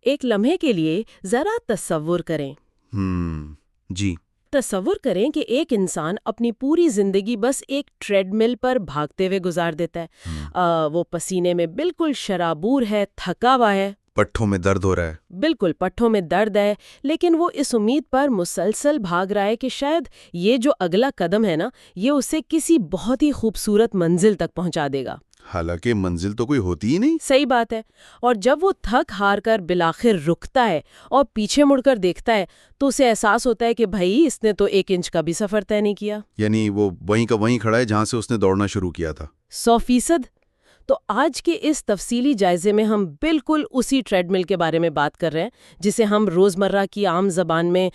ایک لمحے کے لیے ذرا تصور کریں۔ جی۔ تصور کریں کہ ایک انسان اپنی پوری زندگی بس ایک ٹریڈ مل پر بھاگتے ہوئے گزار دیتا ہے۔ وہ پسینے میں بالکل شرابور ہے، تھکا ہوا ہے، پٹھوں میں درد ہو رہا ہے۔ بالکل پٹھوں میں درد ہے، لیکن وہ اس امید پر مسلسل بھاگ رہا ہے کہ شاید یہ جو اگلا قدم ہے نا، یہ اسے کسی بہت ہی خوبصورت منزل تک پہنچا دے گا۔ حالانکہ منزل تو کوئی ہوتی ہی نہیں۔ صحیح بات ہے۔ اور جب وہ تھک ہار کر بالآخر رکتا ہے اور پیچھے مڑ کر دیکھتا ہے تو اسے احساس ہوتا ہے کہ بھائی اس نے تو 1 انچ کا بھی سفر طے نہیں کیا۔ یعنی وہ وہیں کا وہیں کھڑا ہے جہاں سے اس نے دوڑنا شروع کیا تھا۔ 100%۔ تو آج کے اس تفصیلی جائزے میں ہم بالکل اسی ٹریڈ مل کے بارے میں بات کر رہے ہیں جسے ہم روزمرہ کی عام زبان میں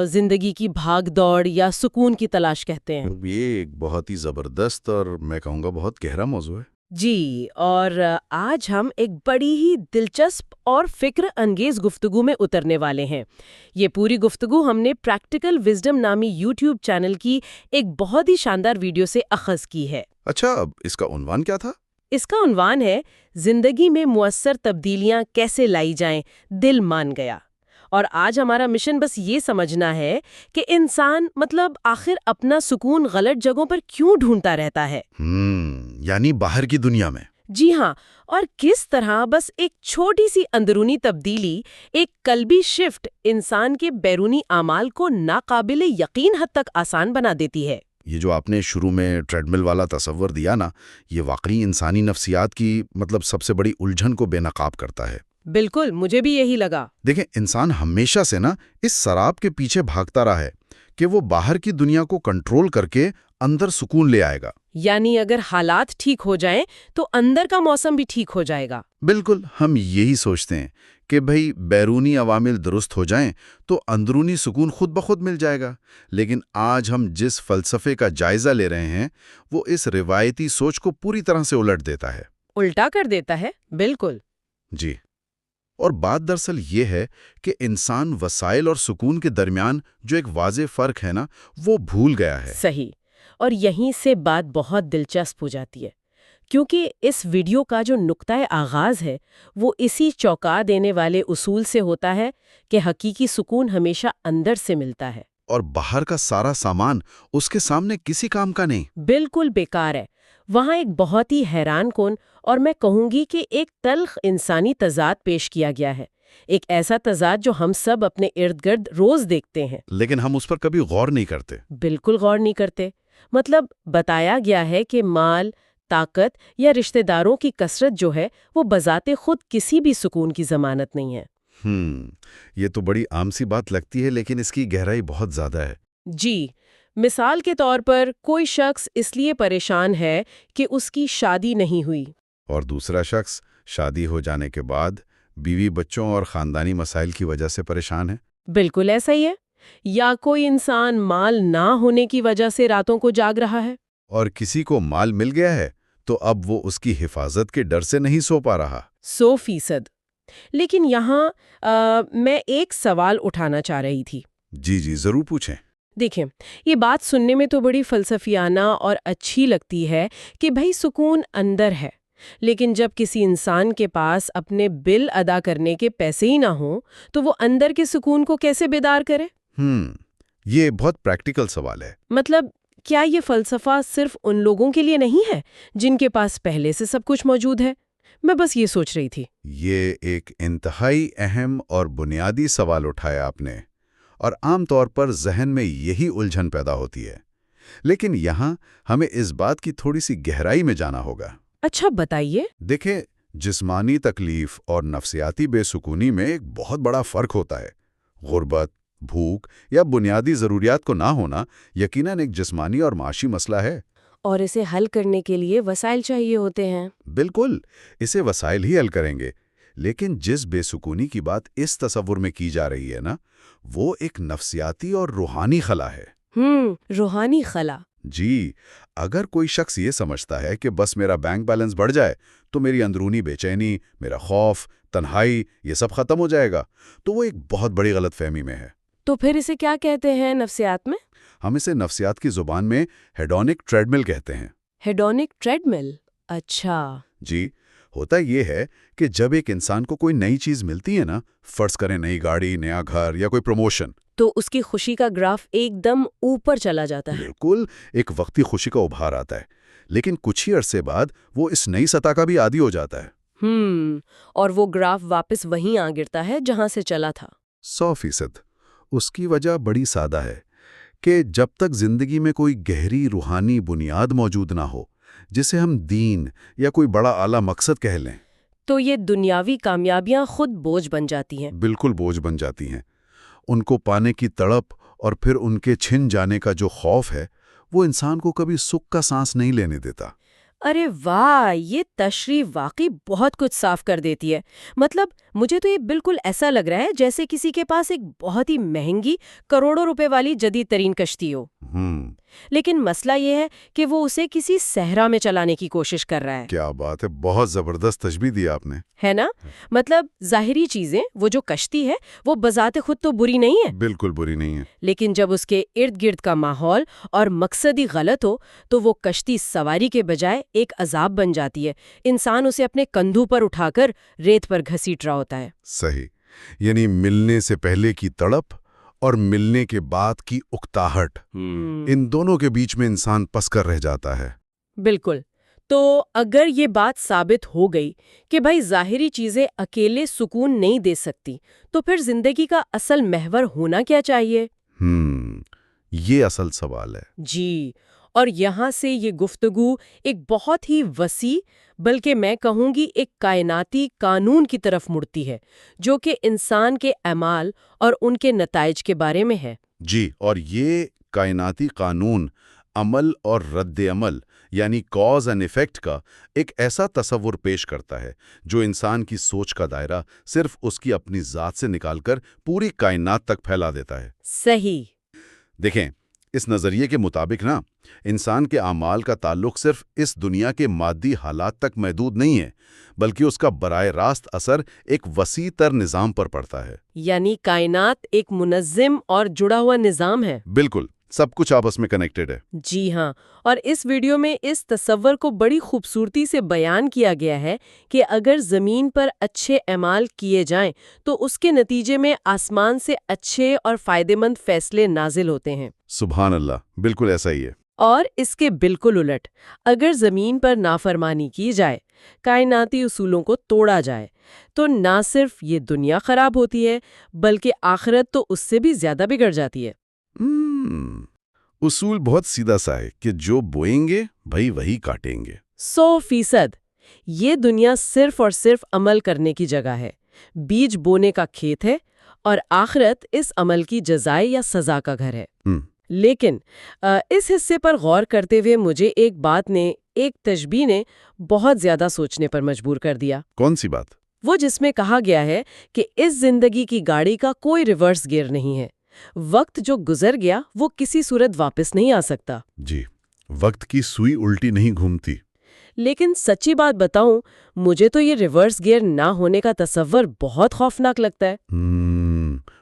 زندگی کی بھاگ دوڑ یا سکون کی تلاش کہتے ہیں۔ یہ ایک بہت ہی زبردست اور میں کہوں گا بہت گہرا موضوع ہے۔ جی، اور آج ہم ایک بڑی ہی دلچسپ اور فکر انگیز گفتگو میں اترنے والے ہیں۔ یہ پوری گفتگو ہم نے پریکٹیکل وزڈم نامی یوٹیوب چینل کی ایک بہت ہی شاندار ویڈیو سے اخذ کی ہے۔ اچھا، اب اس کا عنوان کیا تھا؟ اس کا عنوان ہے زندگی میں مؤثر تبدیلیاں کیسے لائی جائیں، دل مان گیا۔ اور آج ہمارا مشن بس یہ سمجھنا ہے کہ انسان آخر اپنا سکون غلط جگہوں پر کیوں ڈھونڈتا رہتا ہے۔ یعنی باہر کی دنیا میں۔ جی ہاں، اور کس طرح بس ایک چھوٹی سی اندرونی تبدیلی، ایک قلبی شفٹ انسان کے بیرونی اعمال کو ناقابل یقین حد تک آسان بنا دیتی ہے۔ یہ جو آپ نے شروع میں ٹریڈ مل والا تصور دیا نا، یہ واقعی انسانی نفسیات کی سب سے بڑی الجھن کو بے نقاب کرتا ہے۔ بالکل، مجھے بھی یہی لگا۔ دیکھیں، انسان ہمیشہ سے نا اس سراب کے پیچھے بھاگتا رہا ہے کہ وہ باہر کی دنیا کو کنٹرول کر کے اندر سکون لے آئے گا۔ یعنی اگر حالات ٹھیک ہو جائیں تو اندر کا موسم بھی ٹھیک ہو جائے گا۔ بالکل، ہم یہی سوچتے ہیں کہ بھئی بیرونی عوامل درست ہو جائیں تو اندرونی سکون خود بخود مل جائے گا۔ لیکن آج ہم جس فلسفے کا جائزہ لے رہے ہیں وہ اس روایتی سوچ کو پوری طرح سے الٹ دیتا ہے۔ الٹا کر دیتا ہے، بالکل۔ جی، اور بات دراصل یہ ہے کہ انسان وسائل اور سکون کے درمیان جو ایک واضح فرق ہے نا، وہ بھول گیا ہے۔ صحیح، اور یہیں سے بات بہت دلچسپ ہو جاتی ہے، کیونکہ اس ویڈیو کا جو نقطۂ آغاز ہے وہ اسی چونکا دینے والے اصول سے ہوتا ہے کہ حقیقی سکون ہمیشہ اندر سے ملتا ہے، اور باہر کا سارا سامان اس کے سامنے کسی کام کا نہیں۔ بالکل بیکار ہے۔ وہاں ایک بہت ہی حیران کن اور میں کہوں گی کہ ایک تلخ انسانی تضاد پیش کیا گیا ہے، ایک ایسا تضاد جو ہم سب اپنے ارد گرد روز دیکھتے ہیں، لیکن ہم اس پر کبھی غور نہیں کرتے۔ بالکل غور نہیں کرتے۔ بتایا گیا ہے کہ مال، طاقت یا رشتہ داروں کی کثرت جو ہے وہ بذات خود کسی بھی سکون کی ضمانت نہیں ہے۔ یہ تو بڑی عام سی بات لگتی ہے، لیکن اس کی گہرائی بہت زیادہ ہے۔ جی، مثال کے طور پر کوئی شخص اس لیے پریشان ہے کہ اس کی شادی نہیں ہوئی، اور دوسرا شخص شادی ہو جانے کے بعد بیوی بچوں اور خاندانی مسائل کی وجہ سے پریشان ہے۔ بالکل ایسا ہی ہے۔ یا کوئی انسان مال نہ ہونے کی وجہ سے راتوں کو جاگ رہا ہے، اور کسی کو مال مل گیا ہے تو اب وہ اس کی حفاظت کے ڈر سے نہیں سو پا رہا۔ 100%۔ لیکن یہاں میں ایک سوال اٹھانا چاہ رہی تھی۔ جی ضرور پوچھیں۔ دیکھیں، یہ بات سننے میں تو بڑی فلسفیانہ اور اچھی لگتی ہے کہ بھئی سکون اندر ہے، لیکن جب کسی انسان کے پاس اپنے بل ادا کرنے کے پیسے ہی نہ ہوں تو وہ اندر کے سکون کو کیسے بیدار کرے؟ یہ بہت پریکٹیکل سوال ہے۔ کیا یہ فلسفہ صرف ان لوگوں کے لیے نہیں ہے جن کے پاس پہلے سے سب کچھ موجود ہے؟ میں بس یہ سوچ رہی تھی۔ یہ ایک انتہائی اہم اور بنیادی سوال اٹھایا آپ نے، اور عام طور پر ذہن میں یہی الجھن پیدا ہوتی ہے، لیکن یہاں ہمیں اس بات کی تھوڑی سی گہرائی میں جانا ہوگا۔ اچھا، بتائیے۔ دیکھیں، جسمانی تکلیف اور نفسیاتی بے سکونی میں ایک بہت بڑا فرق ہوتا ہے۔ غربت، بھوک یا بنیادی ضروریات کو نہ ہونا یقیناً ایک جسمانی اور معاشی مسئلہ ہے، اور اسے حل کرنے کے لیے وسائل چاہیے ہوتے ہیں۔ بالکل، اسے وسائل ہی حل کریں گے، لیکن جس بے سکونی کی بات اس تصور میں کی جا رہی ہے نا، وہ ایک نفسیاتی اور روحانی خلا ہے۔ روحانی خلا۔ جی، اگر کوئی شخص یہ سمجھتا ہے کہ بس میرا بینک بیلنس بڑھ جائے تو میری اندرونی بے چینی، میرا خوف، تنہائی، یہ سب ختم ہو جائے گا، تو وہ ایک بہت بڑی غلط فہمی میں ہے۔ تو پھر اسے کیا کہتے ہیں نفسیات میں؟ ہم اسے نفسیات کی زبان میں ہیڈونک ٹریڈ مل کہتے ہیں۔ ہیڈونک ٹریڈ مل؟ اچھا۔ جی، ہوتا یہ ہے کہ جب ایک انسان کو کوئی نئی چیز ملتی ہے نا، فرض کریں نئی گاڑی، نیا گھر یا کوئی پروموشن، تو اس کی خوشی کا گراف ایک دم اوپر چلا جاتا ہے۔ بالکل ایک وقتی خوشی کا ابھار آتا ہے، لیکن کچھ ہی عرصے بعد وہ اس نئی سطح کا بھی عادی ہو جاتا ہے۔ اور وہ گراف واپس وہیں آ گرتا ہے جہاں سے چلا تھا۔ 100%۔ اس کی وجہ بڑی سادہ ہے کہ جب تک زندگی میں کوئی گہری روحانی بنیاد موجود نہ ہو، جسے ہم دین یا کوئی بڑا اعلیٰ مقصد کہہ لیں، تو یہ دنیاوی کامیابیاں خود بوجھ بن جاتی ہیں۔ بالکل بوجھ بن جاتی ہیں۔ ان کو پانے کی تڑپ اور پھر ان کے چھن جانے کا جو خوف ہے، وہ انسان کو کبھی سکھ کا سانس نہیں لینے دیتا۔ ارے واہ، یہ تشریح واقعی بہت کچھ صاف کر دیتی ہے۔ مطلب مجھے تو یہ بالکل ایسا لگ رہا ہے جیسے کسی کے پاس ایک بہت ہی مہنگی کروڑوں روپے والی جدید ترین کشتی ہو، لیکن مسئلہ یہ ہے کہ وہ اسے کسی صحرا میں چلانے کی کوشش کر رہا ہے۔ کیا بات ہے، بہت زبردست تشبیہ دی آپ نے۔ ہے نا؟ مطلب ظاہری چیزیں، وہ جو کشتی ہے وہ بذات خود تو بری نہیں ہے، بالکل بری نہیں ہے، لیکن جب اس کے ارد گرد کا ماحول اور مقصد ہی غلط ہو تو وہ کشتی سواری کے بجائے ایک عذاب بن جاتی ہے۔ انسان اسے اپنے کندھوں پر اٹھا کر ریت پر گھسیٹ رہا ہوتا ہے۔ صحیح، یعنی ملنے سے پہلے کی تڑپ اور ملنے کے بعد کی اکتاہٹ، ان دونوں کے بیچ میں انسان پس کر رہ جاتا ہے۔ بالکل۔ تو اگر یہ بات ثابت ہو گئی کہ بھائی ظاہری چیزیں اکیلے سکون نہیں دے سکتی، تو پھر زندگی کا اصل محور ہونا کیا چاہیے؟ یہ اصل سوال ہے۔ جی، اور یہاں سے یہ گفتگو ایک بہت ہی وسیع، بلکہ میں کہوں گی ایک کائناتی قانون کی طرف مڑتی ہے، جو کہ انسان کے اعمال اور ان کے نتائج کے بارے میں ہے۔ جی، اور یہ کائناتی قانون عمل اور رد عمل، یعنی کاز اینڈ ایفیکٹ کا ایک ایسا تصور پیش کرتا ہے جو انسان کی سوچ کا دائرہ صرف اس کی اپنی ذات سے نکال کر پوری کائنات تک پھیلا دیتا ہے۔ صحیح۔ دیکھیں، اس نظریے کے مطابق انسان کے اعمال کا تعلق صرف اس دنیا کے مادی حالات تک محدود نہیں ہے، بلکہ اس کا براہ راست اثر ایک وسیع تر نظام پر پڑتا ہے۔ یعنی کائنات ایک منظم اور جڑا ہوا نظام ہے۔ بالکل، سب کچھ آپس میں کنیکٹڈ ہے۔ جی ہاں، اور اس ویڈیو میں اس تصور کو بڑی خوبصورتی سے بیان کیا گیا ہے کہ اگر زمین پر اچھے اعمال کیے جائیں تو اس کے نتیجے میں آسمان سے اچھے اور فائدہ مند فیصلے نازل ہوتے ہیں۔ سبحان اللہ، بالکل ایسا ہی ہے۔ اور اس کے بالکل الٹ، اگر زمین پر نافرمانی کی جائے، کائناتی اصولوں کو توڑا جائے، تو نہ صرف یہ دنیا خراب ہوتی ہے بلکہ آخرت تو اس سے بھی زیادہ بگڑ جاتی ہے۔ اصول بہت سیدھا سا ہے کہ جو بوئیں گے بھائی وہی کاٹیں گے۔ 100%۔ یہ دنیا صرف اور صرف عمل کرنے کی جگہ ہے، بیج بونے کا کھیت ہے، اور آخرت اس عمل کی جزائے یا سزا کا گھر ہے۔ لیکن اس حصے پر غور کرتے ہوئے مجھے ایک تشبیہ نے بہت زیادہ سوچنے پر مجبور کر دیا۔ کون سی بات؟ وہ جس میں کہا گیا ہے کہ اس زندگی کی گاڑی کا کوئی ریورس گیئر نہیں ہے، وقت جو گزر گیا وہ کسی صورت واپس نہیں آ سکتا۔ جی، وقت کی سوئی الٹی نہیں گھومتی۔ لیکن سچی بات بتاؤں، مجھے تو یہ ریورس گیئر نہ ہونے کا تصور بہت خوفناک لگتا ہے۔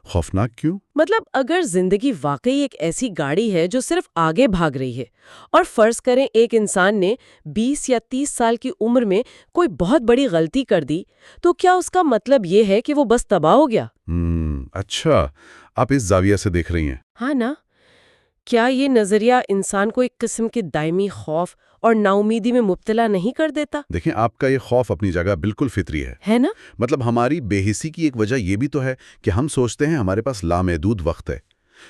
خوفناک کیوں؟ مطلب اگر زندگی واقعی ایک ایسی گاڑی ہے جو صرف آگے بھاگ رہی ہے، اور فرض کریں ایک انسان نے 20 یا 30 سال کی عمر میں کوئی بہت بڑی غلطی کر دی، تو کیا اس کا مطلب یہ ہے کہ وہ بس تباہ ہو گیا؟ اچھا، آپ اس زاویہ سے دیکھ رہی ہیں۔ ہاں نا؟ کیا یہ نظریہ انسان کو ایک قسم کے دائمی خوف اور ناامیدی میں مبتلا نہیں کر دیتا؟ دیکھیں، آپ کا یہ خوف اپنی جگہ بالکل فطری ہے نا؟ مطلب ہماری بے حسی کی ایک وجہ یہ بھی تو ہے کہ ہم سوچتے ہیں ہمارے پاس لامحدود وقت ہے،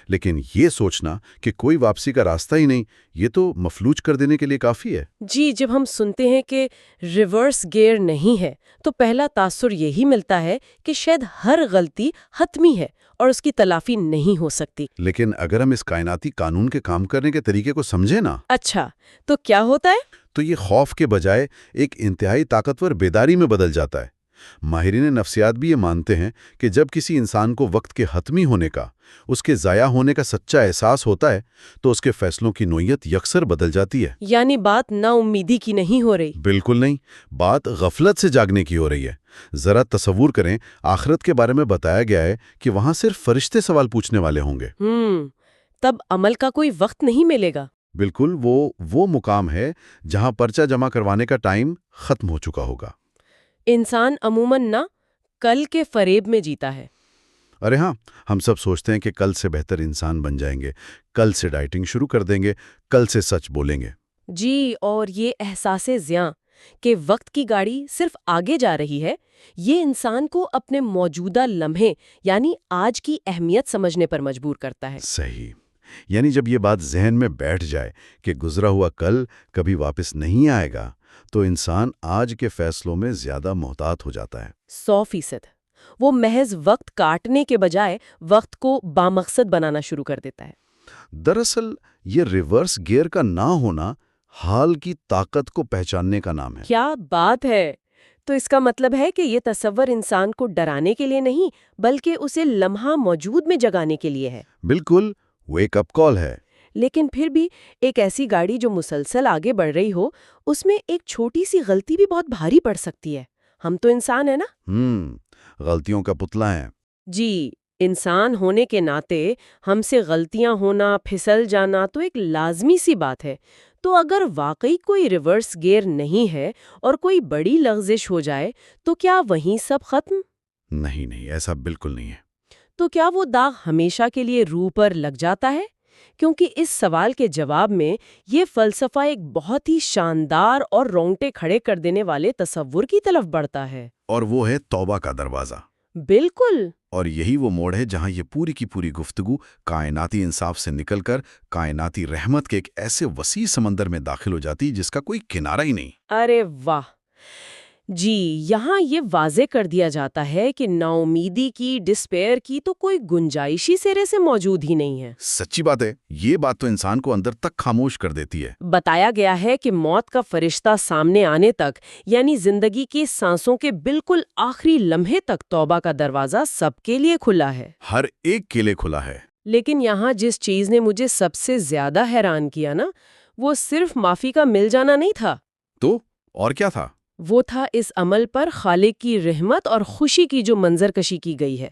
لیکن یہ سوچنا کہ کوئی واپسی کا راستہ ہی نہیں، یہ تو مفلوج کر دینے کے لیے کافی ہے۔ جی، جب ہم سنتے ہیں کہ ریورس گیئر نہیں ہے تو پہلا تاثر یہی ملتا ہے کہ شاید ہر غلطی حتمی ہے اور اس کی تلافی نہیں ہو سکتی۔ لیکن اگر ہم اس کائناتی قانون کے کام کرنے کے طریقے کو سمجھیں نا، اچھا، تو کیا ہوتا ہے؟ تو یہ خوف کے بجائے ایک انتہائی طاقتور بیداری میں بدل جاتا ہے۔ ماہرین نفسیات بھی یہ مانتے ہیں کہ جب کسی انسان کو وقت کے حتمی ہونے کا، اس کے ضائع ہونے کا سچا احساس ہوتا ہے تو اس کے فیصلوں کی نوعیت یکسر بدل جاتی ہے۔ یعنی بات نا امیدی کی نہیں ہو رہی؟ بالکل نہیں، بات غفلت سے جاگنے کی ہو رہی ہے۔ ذرا تصور کریں، آخرت کے بارے میں بتایا گیا ہے کہ وہاں صرف فرشتے سوال پوچھنے والے ہوں گے۔ تب عمل کا کوئی وقت نہیں ملے گا؟ بالکل، وہ مقام ہے جہاں پرچہ جمع کروانے کا ٹائم ختم ہو چکا ہوگا۔ انسان عموماً نہ کل کے فریب میں جیتا ہے۔ ارے ہاں، ہم سب سوچتے ہیں کہ کل سے بہتر انسان بن جائیں گے، کل سے ڈائٹنگ شروع کر دیں گے، کل سے سچ بولیں گے۔ جی، اور یہ احساس زیاں کہ وقت کی گاڑی صرف آگے جا رہی ہے، یہ انسان کو اپنے موجودہ لمحے یعنی آج کی اہمیت سمجھنے پر مجبور کرتا ہے۔ صحیح، یعنی جب یہ بات ذہن میں بیٹھ جائے کہ گزرا ہوا کل کبھی واپس نہیں آئے گا، تو انسان آج کے فیصلوں میں زیادہ محتاط ہو جاتا ہے۔ 100%۔ وہ محض وقت کاٹنے کے بجائے وقت کو بامقصد بنانا شروع کر دیتا ہے۔ دراصل یہ ریورس گیئر کا نہ ہونا حال کی طاقت کو پہچاننے کا نام ہے۔ کیا بات ہے! تو اس کا مطلب ہے کہ یہ تصور انسان کو ڈرانے کے لیے نہیں بلکہ اسے لمحہ موجود میں جگانے کے لیے ہے۔ بالکل، ویک اپ کال ہے۔ لیکن پھر بھی ایک ایسی گاڑی جو مسلسل آگے بڑھ رہی ہو، اس میں ایک چھوٹی سی غلطی بھی بہت بھاری پڑ سکتی ہے۔ ہم تو انسان ہیں نا؟ غلطیوں کا پتلا ہے۔ جی، انسان ہونے کے ناطے ہم سے غلطیاں ہونا، پھسل جانا تو ایک لازمی سی بات ہے۔ تو اگر واقعی کوئی ریورس گیئر نہیں ہے اور کوئی بڑی لغزش ہو جائے تو کیا وہیں سب ختم؟ نہیں، ایسا بالکل نہیں ہے۔ تو کیا وہ داغ ہمیشہ کے لیے روح پر لگ جاتا ہے؟ کیونکہ اس سوال کے جواب میں یہ فلسفہ ایک بہت ہی شاندار اور رونگٹے کھڑے کر دینے والے تصور کی طرف بڑھتا ہے۔ اور وہ ہے توبہ کا دروازہ۔ بالکل۔ اور یہی وہ موڑ ہے جہاں یہ پوری کی پوری گفتگو کائناتی انصاف سے نکل کر کائناتی رحمت کے ایک ایسے وسیع سمندر میں داخل ہو جاتی جس کا کوئی کنارہ ہی نہیں۔ ارے واہ! جی، یہاں یہ واضح کر دیا جاتا ہے کہ نا امیدی کی، ڈسپیئر کی تو کوئی گنجائش ہی سرے سے موجود ہی نہیں ہے۔ سچی بات ہے، یہ بات تو انسان کو اندر تک خاموش کر دیتی ہے۔ بتایا گیا ہے کہ موت کا فرشتہ سامنے آنے تک یعنی زندگی کی سانسوں کے بالکل آخری لمحے تک توبہ کا دروازہ سب کے لیے کھلا ہے۔ ہر ایک کے لیے کھلا ہے۔ لیکن یہاں جس چیز نے مجھے سب سے زیادہ حیران کیا نا، وہ صرف معافی کا مل جانا نہیں تھا۔ تو اور کیا تھا؟ وہ تھا اس عمل پر خالق کی رحمت اور خوشی کی جو منظر کشی کی گئی ہے۔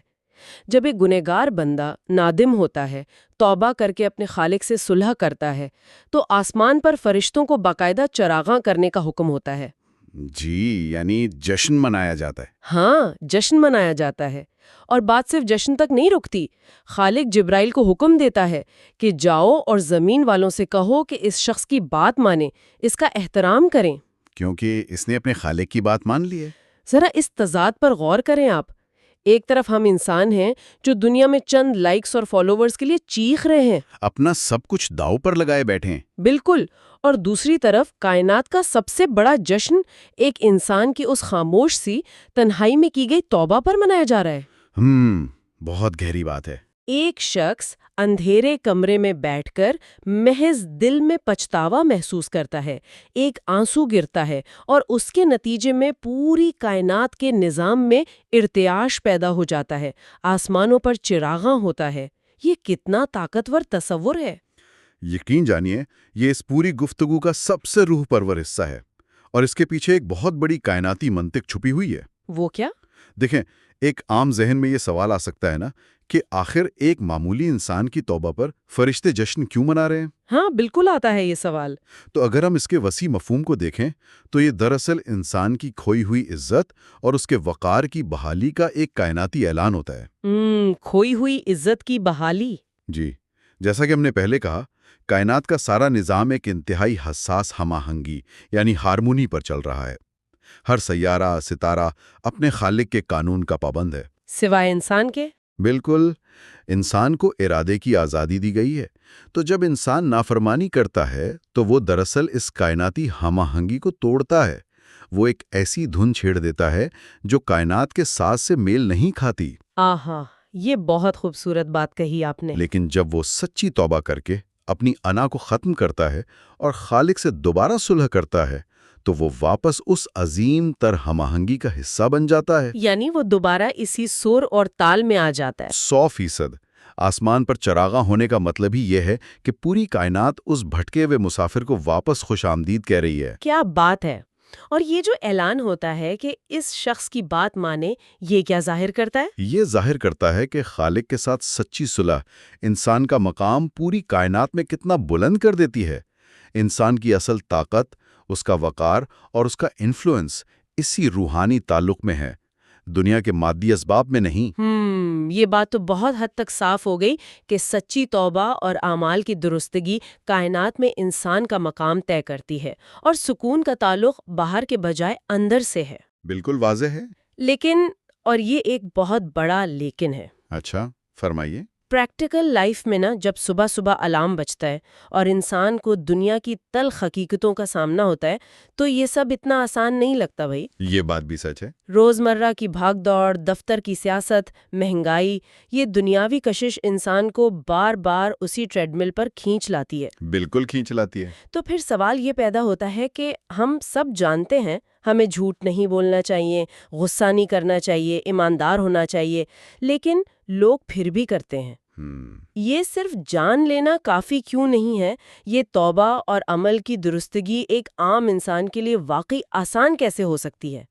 جب ایک گنہگار بندہ نادم ہوتا ہے، توبہ کر کے اپنے خالق سے صلح کرتا ہے، تو آسمان پر فرشتوں کو باقاعدہ چراغاں کرنے کا حکم ہوتا ہے۔ جی، یعنی جشن منایا جاتا ہے۔ ہاں، جشن منایا جاتا ہے۔ اور بات صرف جشن تک نہیں رکتی۔ خالق جبرائیل کو حکم دیتا ہے کہ جاؤ اور زمین والوں سے کہو کہ اس شخص کی بات مانیں، اس کا احترام کریں۔ کیونکہ اس نے اپنے خالق کی بات مان لی ہے۔ ذرا اس تضاد پر غور کریں آپ۔ ایک طرف ہم انسان ہیں جو دنیا میں چند لائکس اور فالوورز کے لیے چیخ رہے ہیں، اپنا سب کچھ داؤ پر لگائے بیٹھے ہیں۔ بالکل، اور دوسری طرف کائنات کا سب سے بڑا جشن ایک انسان کی اس خاموش سی تنہائی میں کی گئی توبہ پر منایا جا رہا ہے۔ بہت گہری بات ہے۔ ایک شخص اندھیرے کمرے میں بیٹھ کر محض دل میں پچھتاوا محسوس کرتا ہے، ایک آنسو گرتا ہے اور اس کے نتیجے میں پوری کائنات کے نظام میں ارتعاش پیدا ہو جاتا ہے، آسمانوں پر چراغاں ہوتا ہے۔ یہ کتنا طاقتور تصور ہے۔ یقین جانیے، یہ اس پوری گفتگو کا سب سے روح پرور حصہ ہے، اور اس کے پیچھے ایک بہت بڑی کائناتی منطق چھپی ہوئی ہے۔ وہ کیا؟ دیکھیں، ایک عام ذہن میں یہ سوال آ سکتا ہے نا کہ آخر ایک معمولی انسان کی توبہ پر فرشتے جشن کیوں منا رہے ہیں؟ ہاں، بالکل آتا ہے یہ سوال۔ تو اگر ہم اس کے وسیع مفہوم کو دیکھیں تو یہ دراصل انسان کی کھوئی ہوئی عزت اور اس کے وقار کی بحالی کا ایک کائناتی اعلان ہوتا ہے۔ کھوئی ہوئی عزت کی بحالی۔ جی، جیسا کہ ہم نے پہلے کہا، کائنات کا سارا نظام ایک انتہائی حساس ہم آہنگی یعنی ہارمونی پر چل رہا ہے۔ ہر سیارہ، ستارہ اپنے خالق کے قانون کا پابند ہے، سوائے انسان کے؟ بالکل۔ انسان کو ارادے کی آزادی دی گئی ہے، تو جب انسان نافرمانی کرتا ہے تو وہ دراصل اس کائناتی ہم آہنگی کو توڑتا ہے۔ وہ ایک ایسی دھن چھیڑ دیتا ہے جو کائنات کے ساز سے میل نہیں کھاتی۔ آہا، یہ بہت خوبصورت بات کہی آپ نے۔ لیکن جب وہ سچی توبہ کر کے اپنی انا کو ختم کرتا ہے اور خالق سے دوبارہ صلح کرتا ہے تو وہ واپس اس عظیم تر ہم آہنگی کا حصہ بن جاتا ہے۔ یعنی وہ دوبارہ اسی سور اور تال میں آ جاتا ہے۔ 100%۔ آسمان پر چراغاں ہونے کا مطلب ہی یہ ہے کہ پوری کائنات اس بھٹکے ہوئے مسافر کو واپس خوش آمدید کہہ رہی ہے۔ کیا بات ہے! اور یہ جو اعلان ہوتا ہے کہ اس شخص کی بات مانے، یہ کیا ظاہر کرتا ہے؟ یہ ظاہر کرتا ہے کہ خالق کے ساتھ سچی صلح انسان کا مقام پوری کائنات میں کتنا بلند کر دیتی ہے۔ انسان کی اصل طاقت، اس کا وقار اور اس کا انفلوئنس اسی روحانی تعلق میں ہے، دنیا کے مادی اسباب میں نہیں۔ یہ بات تو بہت حد تک صاف ہو گئی کہ سچی توبہ اور اعمال کی درستگی کائنات میں انسان کا مقام طے کرتی ہے، اور سکون کا تعلق باہر کے بجائے اندر سے ہے۔ بالکل واضح ہے۔ لیکن، اور یہ ایک بہت بڑا لیکن ہے، اچھا، فرمائیے۔ پریکٹیکل لائف میں جب صبح صبح الارم بجتا ہے اور انسان کو دنیا کی تلخ حقیقتوں کا سامنا ہوتا ہے تو یہ سب اتنا آسان نہیں لگتا بھائی۔ یہ بات بھی سچ ہے۔ روزمرہ کی بھاگ دوڑ، دفتر کی سیاست، مہنگائی، یہ دنیاوی کشش انسان کو بار بار اسی ٹریڈ مل پر کھینچ لاتی ہے۔ بالکل کھینچ لاتی ہے۔ تو پھر سوال یہ پیدا ہوتا ہے کہ ہم سب جانتے ہیں ہمیں جھوٹ نہیں بولنا چاہیے، غصہ نہیں کرنا چاہیے، ایماندار ہونا چاہیے، لیکن لوگ پھر بھی کرتے ہیں۔ یہ صرف جان لینا کافی کیوں نہیں ہے؟ یہ توبہ اور عمل کی درستگی ایک عام انسان کے لیے واقعی آسان کیسے ہو سکتی ہے؟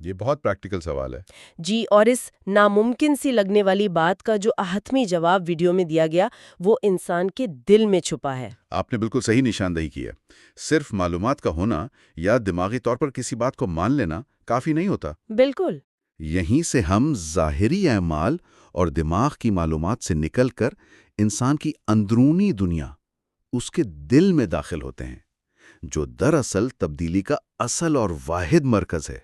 یہ بہت پریکٹیکل سوال ہے۔ جی، اور اس ناممکن سی لگنے والی بات کا جو حتمی جواب ویڈیو میں دیا گیا وہ انسان کے دل میں چھپا ہے۔ آپ نے بالکل صحیح نشاندہی کی ہے۔ صرف معلومات کا ہونا یا دماغی طور پر کسی بات کو مان لینا کافی نہیں ہوتا۔ بالکل۔ یہیں سے ہم ظاہری اعمال اور دماغ کی معلومات سے نکل کر انسان کی اندرونی دنیا، اس کے دل میں داخل ہوتے ہیں، جو دراصل تبدیلی کا اصل اور واحد مرکز ہے۔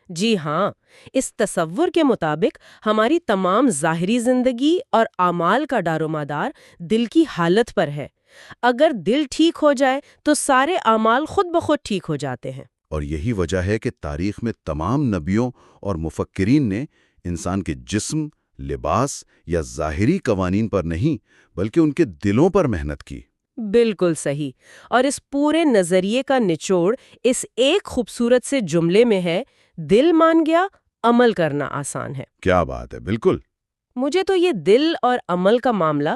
جی ہاں، اس تصور کے مطابق ہماری تمام ظاہری زندگی اور اعمال کا دار و مدار دل کی حالت پر ہے۔ اگر دل ٹھیک ہو جائے تو سارے اعمال خود بخود ٹھیک ہو جاتے ہیں۔ اور یہی وجہ ہے کہ تاریخ میں تمام نبیوں اور مفکرین نے انسان کے جسم، لباس یا ظاہری قوانین پر نہیں بلکہ ان کے دلوں پر محنت کی۔ بالکل صحیح۔ اور اس پورے نظریے کا نچوڑ اس ایک خوبصورت سے جملے میں ہے، دل مان گیا، عمل کرنا آسان ہے۔ کیا بات ہے، بالکل۔ مجھے تو یہ دل اور عمل کا معاملہ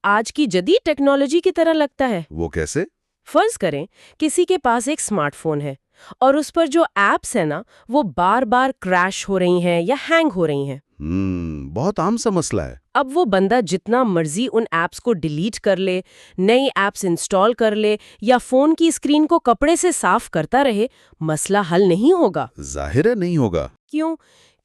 آج کی جدید ٹیکنالوجی کی طرح لگتا ہے۔ وہ کیسے؟ فرض کریں کسی کے پاس ایک سمارٹ فون ہے اور اس پر جو ایپس ہیں وہ بار بار کریش ہو رہی ہیں یا ہینگ ہو رہی ہیں۔ بہت عام سا مسئلہ ہے۔ اب وہ بندہ جتنا مرضی ان ایپس کو ڈیلیٹ کر لے، نئی ایپس انسٹال کر لے یا فون کی اسکرین کو کپڑے سے صاف کرتا رہے، مسئلہ حل نہیں ہوگا۔ ظاہر ہے نہیں ہوگا۔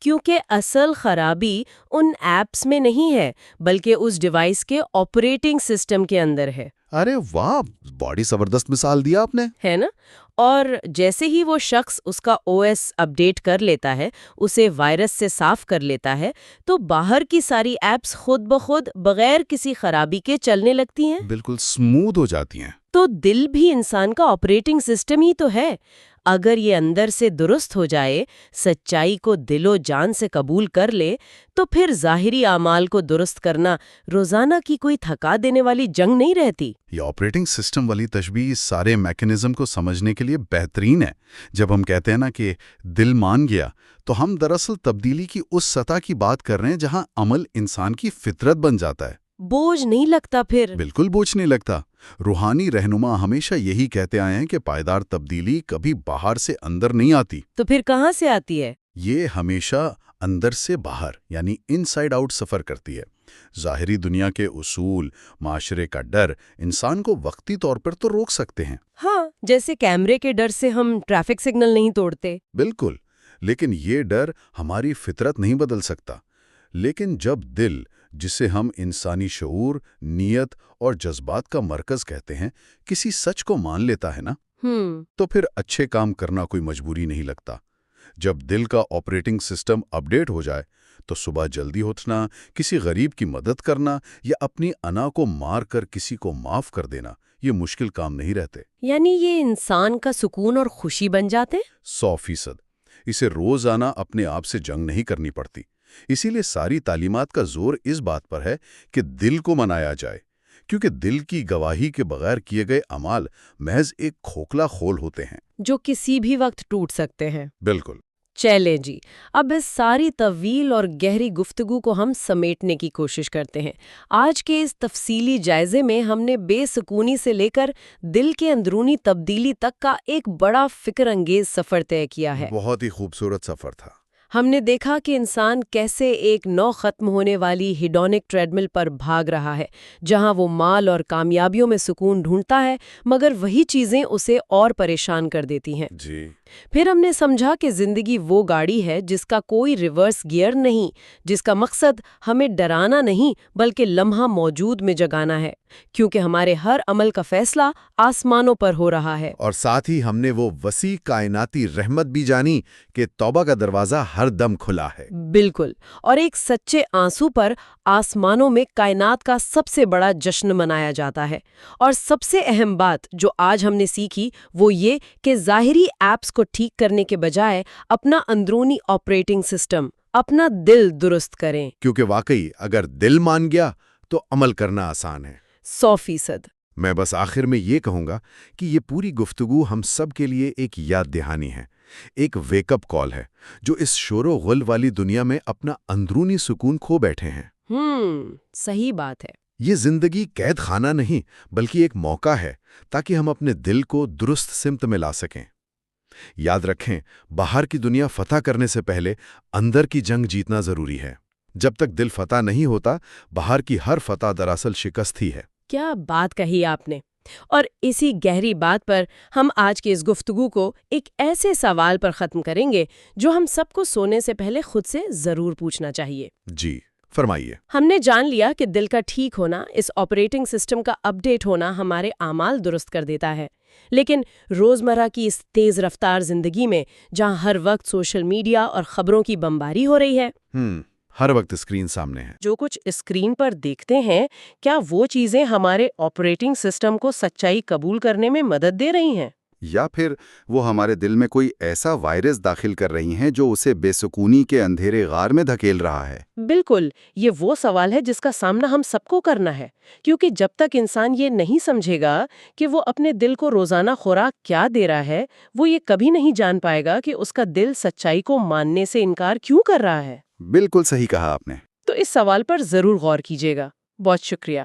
کیونکہ اصل خرابی ان ایپس میں نہیں ہے بلکہ اس ڈیوائس کے آپریٹنگ سسٹم کے اندر ہے۔ ارے واہ، بڑی زبردست مثال دیا آپ نے۔ ہے نا؟ اور جیسے ہی وہ شخص اس کا او ایس اپڈیٹ کر لیتا ہے، اسے وائرس سے صاف کر لیتا ہے، تو باہر کی ساری ایپس خود بخود بغیر کسی خرابی کے چلنے لگتی ہیں۔ بالکل سموتھ ہو جاتی ہیں۔ تو دل بھی انسان کا آپریٹنگ سسٹم ہی تو ہے۔ اگر یہ اندر سے درست ہو جائے، سچائی کو دل و جان سے قبول کر لے، تو پھر ظاہری اعمال کو درست کرنا روزانہ کی کوئی تھکا دینے والی جنگ نہیں رہتی۔ یہ آپریٹنگ سسٹم والی تشبیہ اس سارے میکانزم کو سمجھنے کے لیے بہترین ہے۔ جب ہم کہتے ہیں کہ دل مان گیا، تو ہم دراصل تبدیلی کی اس سطح کی بات کر رہے ہیں جہاں عمل انسان کی فطرت بن جاتا ہے۔ بوجھ نہیں لگتا پھر۔ بالکل بوجھ نہیں لگتا۔ روحانی رہنما ہمیشہ یہی کہتے آئے ہیں کہ پائیدار تبدیلی کبھی باہر سے اندر نہیں آتی۔ تو پھر کہاں سے آتی ہے؟ یہ ہمیشہ اندر سے باہر، یعنی ان سائیڈ آؤٹ سفر کرتی ہے۔ ظاہری دنیا کے اصول، معاشرے کا ڈر انسان کو وقتی طور پر تو روک سکتے ہیں۔ ہاں، جیسے کیمرے کے ڈر سے ہم ٹریفک سگنل نہیں توڑتے۔ بالکل، لیکن یہ ڈر ہماری فطرت نہیں بدل سکتا۔ لیکن جب دل، جسے ہم انسانی شعور، نیت اور جذبات کا مرکز کہتے ہیں، کسی سچ کو مان لیتا ہے نا، تو پھر اچھے کام کرنا کوئی مجبوری نہیں لگتا۔ جب دل کا آپریٹنگ سسٹم اپڈیٹ ہو جائے تو صبح جلدی اٹھنا، کسی غریب کی مدد کرنا یا اپنی انا کو مار کر کسی کو معاف کر دینا یہ مشکل کام نہیں رہتے۔ یعنی یہ انسان کا سکون اور خوشی بن جاتے؟ 100%۔ اسے روزانہ اپنے آپ سے جنگ نہیں کرنی پڑتی۔ اسی لیے ساری تعلیمات کا زور اس بات پر ہے کہ دل کو منایا جائے، کیونکہ دل کی گواہی کے بغیر کیے گئے اعمال محض ایک کھوکھلا خول ہوتے ہیں جو کسی بھی وقت ٹوٹ سکتے ہیں۔ بالکل۔ چلیں جی، اب اس ساری طویل اور گہری گفتگو کو ہم سمیٹنے کی کوشش کرتے ہیں۔ آج کے اس تفصیلی جائزے میں ہم نے بے سکونی سے لے کر دل کے اندرونی تبدیلی تک کا ایک بڑا فکر انگیز سفر طے کیا ہے۔ بہت ہی خوبصورت سفر تھا۔ ہم نے دیکھا کہ انسان کیسے ایک نو ختم ہونے والی ہیڈونک ٹریڈمل پر بھاگ رہا ہے، جہاں وہ مال اور کامیابیوں میں سکون ڈھونڈتا ہے، مگر وہی چیزیں اسے اور پریشان کر دیتی ہیں۔ جی پھر ہم نے سمجھا کہ زندگی وہ گاڑی ہے جس کا کوئی ریورس گیئر نہیں، جس کا مقصد ہمیں ڈرانا نہیں بلکہ لمحہ موجود میں جگانا ہے، کیونکہ ہمارے ہر عمل کا فیصلہ آسمانوں پر ہو رہا ہے۔ اور ساتھ ہی ہم نے وہ وسیع کائناتی رحمت بھی جانی کہ توبہ کا دروازہ ہر دم کھلا ہے۔ بالکل، اور ایک سچے آنسو پر آسمانوں میں کائنات کا سب سے بڑا جشن منایا جاتا ہے۔ اور سب سے اہم بات جو آج ہم نے سیکھی وہ یہ کہ ظاہری ایپس کو ٹھیک کرنے کے بجائے اپنا اندرونی آپریٹنگ سسٹم، اپنا دل درست کریں۔ کیونکہ واقعی اگر دل مان گیا تو عمل کرنا آسان ہے۔ 100%۔ میں بس آخر میں یہ کہوں گا کہ یہ پوری گفتگو ہم سب کے لیے ایک یاد دہانی ہے، ایک ویک اپ کال ہے، جو اس شور و غل والی دنیا میں اپنا اندرونی سکون کھو بیٹھے ہیں۔ صحیح بات ہے۔ یہ زندگی قید خانہ نہیں بلکہ ایک موقع ہے تاکہ ہم اپنے دل کو درست سمت میں لا سکیں۔ یاد رکھیں، باہر کی دنیا فتح کرنے سے پہلے اندر کی جنگ جیتنا ضروری ہے۔ جب تک دل فتح نہیں ہوتا، باہر کی ہر فتح دراصل شکست ہی ہے۔ کیا بات کہی آپ نے! اور اسی گہری بات پر ہم آج کی اس گفتگو کو ایک ایسے سوال پر ختم کریں گے جو ہم سب کو سونے سے پہلے خود سے ضرور پوچھنا چاہیے۔ جی فرمائیے۔ ہم نے جان لیا کہ دل کا ٹھیک ہونا، اس آپریٹنگ سسٹم کا اپ ڈیٹ ہونا ہمارے اعمال درست کر دیتا ہے، لیکن روزمرہ کی اس تیز رفتار زندگی میں جہاں ہر وقت سوشل میڈیا اور خبروں کی بمباری ہو رہی ہے، ہر وقت اسکرین سامنے ہے۔ جو کچھ اسکرین پر دیکھتے ہیں، کیا وہ چیزیں ہمارے آپریٹنگ سسٹم کو سچائی قبول کرنے میں مدد دے رہی ہیں؟ یا پھر وہ ہمارے دل میں کوئی ایسا وائرس داخل کر رہی ہیں جو اسے بے سکونی کے اندھیرے غار میں دھکیل رہا ہے؟ بالکل، یہ وہ سوال ہے جس کا سامنا ہم سب کو کرنا ہے، کیونکہ جب تک انسان یہ نہیں سمجھے گا کہ وہ اپنے دل کو روزانہ خوراک کیا دے رہا ہے، وہ یہ کبھی نہیں جان پائے گا کہ اس کا دل سچائی کو ماننے سے انکار کیوں کر رہا ہے۔ بالکل صحیح کہا آپ نے۔ تو اس سوال پر ضرور غور کیجیے گا۔ بہت شکریہ۔